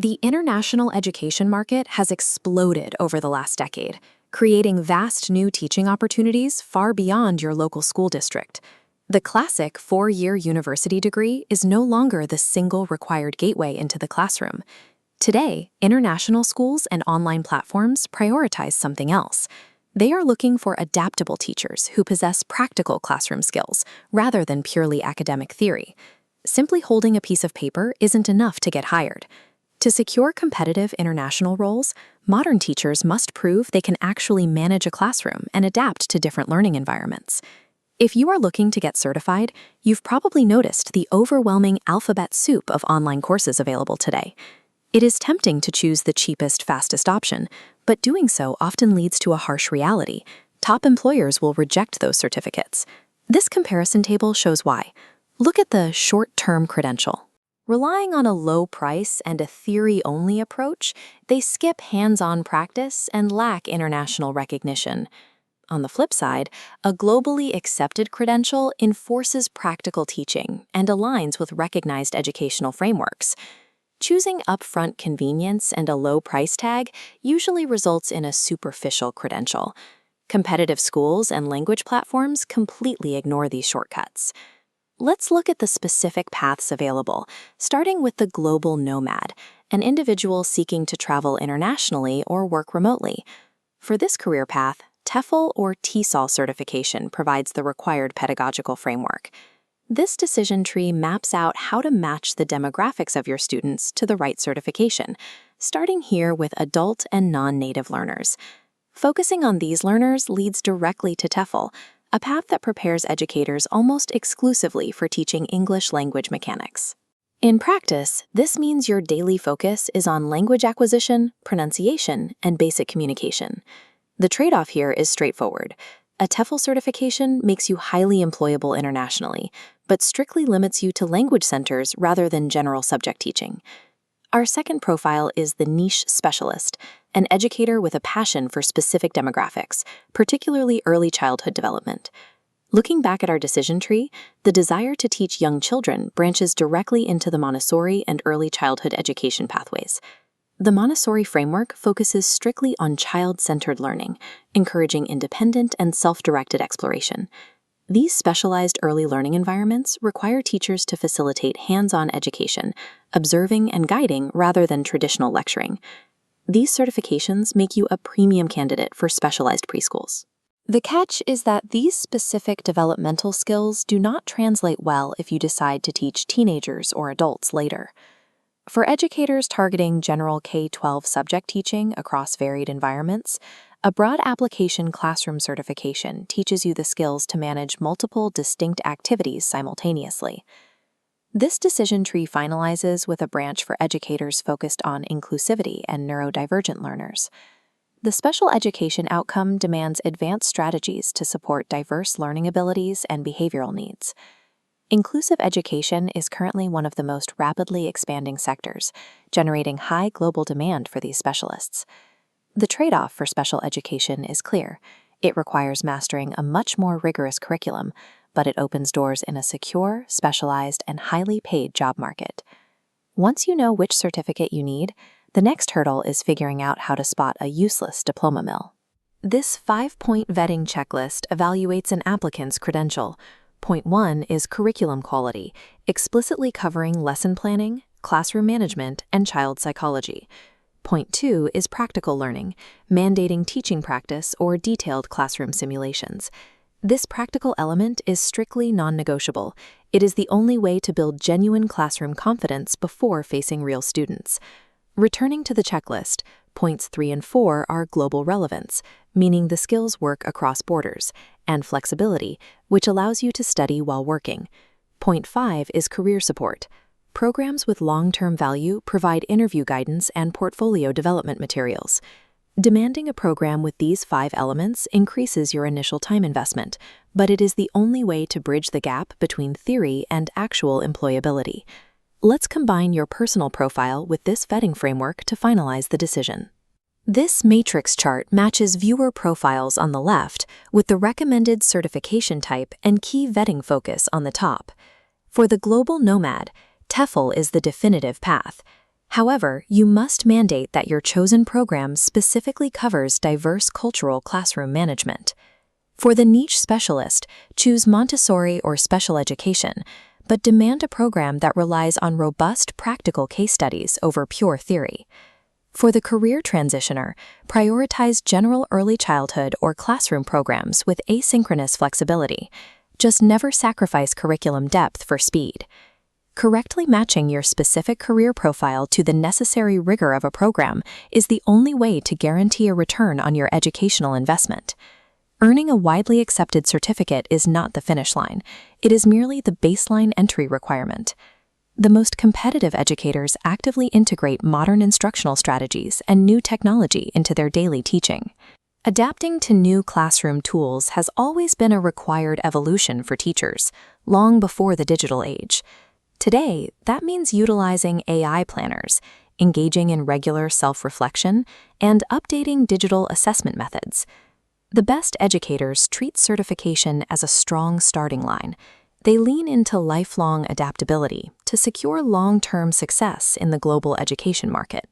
The international education market has exploded over the last decade, creating vast new teaching opportunities far beyond your local school district. The classic four-year university degree is no longer the single required gateway into the classroom. Today, international schools and online platforms prioritize something else. They are looking for adaptable teachers who possess practical classroom skills rather than purely academic theory. Simply holding a piece of paper isn't enough to get hired. To secure competitive international roles, modern teachers must prove they can actually manage a classroom and adapt to different learning environments. If you are looking to get certified, you've probably noticed the overwhelming alphabet soup of online courses available today. It is tempting to choose the cheapest, fastest option, but doing so often leads to a harsh reality. Top employers will reject those certificates. This comparison table shows why. Look at the short-term credential. Relying on a low price and a theory-only approach, they skip hands-on practice and lack international recognition. On the flip side, a globally accepted credential enforces practical teaching and aligns with recognized educational frameworks. Choosing upfront convenience and a low price tag usually results in a superficial credential. Competitive schools and language platforms completely ignore these shortcuts. Let's look at the specific paths available, starting with the global nomad, an individual seeking to travel internationally or work remotely. For this career path, TEFL or TESOL certification provides the required pedagogical framework. This decision tree maps out how to match the demographics of your students to the right certification, starting here with adult and non-native learners. Focusing on these learners leads directly to TEFL, a path that prepares educators almost exclusively for teaching English language mechanics. In practice, this means your daily focus is on language acquisition, pronunciation, and basic communication. The trade-off here is straightforward. A TEFL certification makes you highly employable internationally, but strictly limits you to language centers rather than general subject teaching. Our second profile is the niche specialist, an educator with a passion for specific demographics, particularly early childhood development. Looking back at our decision tree, the desire to teach young children branches directly into the Montessori and early childhood education pathways. The Montessori framework focuses strictly on child-centered learning, encouraging independent and self-directed exploration. These specialized early learning environments require teachers to facilitate hands-on education, observing and guiding rather than traditional lecturing. These certifications make you a premium candidate for specialized preschools. The catch is that these specific developmental skills do not translate well if you decide to teach teenagers or adults later. For educators targeting general K-12 subject teaching across varied environments, a broad application classroom certification teaches you the skills to manage multiple distinct activities simultaneously. This decision tree finalizes with a branch for educators focused on inclusivity and neurodivergent learners. The special education outcome demands advanced strategies to support diverse learning abilities and behavioral needs. Inclusive education is currently one of the most rapidly expanding sectors, generating high global demand for these specialists. The trade-off for special education is clear. It requires mastering a much more rigorous curriculum, but it opens doors in a secure, specialized, and highly paid job market. Once you know which certificate you need, the next hurdle is figuring out how to spot a useless diploma mill. This 5-point vetting checklist evaluates an applicant's credential. Point 1 is curriculum quality, explicitly covering lesson planning, classroom management, and child psychology. Point 2 is practical learning, mandating teaching practice or detailed classroom simulations. This practical element is strictly non-negotiable. It is the only way to build genuine classroom confidence before facing real students. Returning to the checklist, points 3 and 4 are global relevance, meaning the skills work across borders, and flexibility, which allows you to study while working. Point 5 is career support. Programs with long-term value provide interview guidance and portfolio development materials. Demanding a program with these 5 elements increases your initial time investment, but it is the only way to bridge the gap between theory and actual employability. Let's combine your personal profile with this vetting framework to finalize the decision. This matrix chart matches viewer profiles on the left with the recommended certification type and key vetting focus on the top. For the global nomad, TEFL is the definitive path. However, you must mandate that your chosen program specifically covers diverse cultural classroom management. For the niche specialist, choose Montessori or special education, but demand a program that relies on robust practical case studies over pure theory. For the career transitioner, prioritize general early childhood or classroom programs with asynchronous flexibility. Just never sacrifice curriculum depth for speed. Correctly matching your specific career profile to the necessary rigor of a program is the only way to guarantee a return on your educational investment. Earning a widely accepted certificate is not the finish line. It is merely the baseline entry requirement. The most competitive educators actively integrate modern instructional strategies and new technology into their daily teaching. Adapting to new classroom tools has always been a required evolution for teachers, long before the digital age. Today, that means utilizing AI planners, engaging in regular self-reflection, and updating digital assessment methods. The best educators treat certification as a strong starting line. They lean into lifelong adaptability to secure long-term success in the global education market.